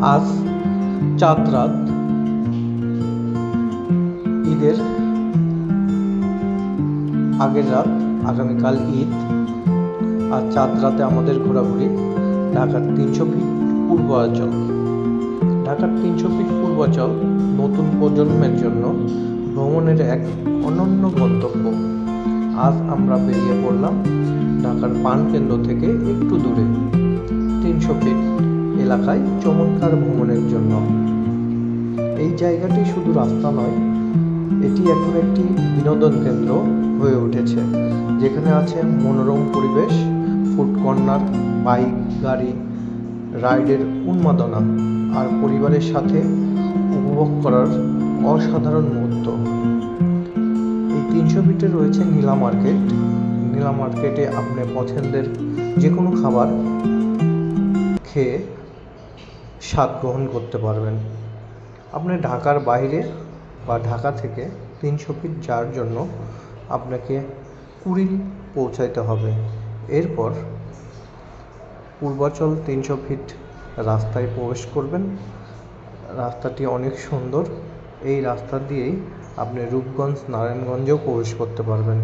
আজ চাঁদ রাত, ঈদের আগের রাত, আগামীকাল ঈদ। আর চাঁদ রাতে আমাদের ঘোরাঘুরি ঢাকার 300 ফিট পূর্বাঞ্চল। ঢাকার 300 ফিট পূর্বাঞ্চল নতুন প্রজন্মের জন্য ভ্রমণের এক অনন্য গন্তব্য। আজ আমরা বেরিয়ে পড়লাম ঢাকার প্রাণকেন্দ্র থেকে একটু দূরে 300 ফিট এলাকায় চমৎকার ভ্রমণের জন্য। এই জায়গাটি শুধু রাস্তা নয়, এটি এখন একটি বিনোদন কেন্দ্র হয়ে উঠেছে, যেখানে আছে মনোরম পরিবেশ, ফুড কর্নার, বাইক, গাড়ি রাইডের উন্মাদনা আর পরিবারের সাথে উপভোগ করার অসাধারণ মুহূর্ত। এই 300 ফিটে রয়েছে নীলা মার্কেট। নীলা মার্কেটে আপনার পছন্দের যে কোনো খাবার খেয়ে স্বাদ গ্রহণ করতে পারবেন। আপনি ঢাকার বাইরে বা ঢাকা থেকে 300 ফিট যাওয়ার জন্য আপনাকে কুড়িল পৌঁছাইতে হবে। এরপর পূর্বাঞ্চল 300 ফিট রাস্তায় প্রবেশ করবেন। রাস্তাটি অনেক সুন্দর। এই রাস্তা দিয়েই আপনি রূপগঞ্জ, নারায়ণগঞ্জেও প্রবেশ করতে পারবেন।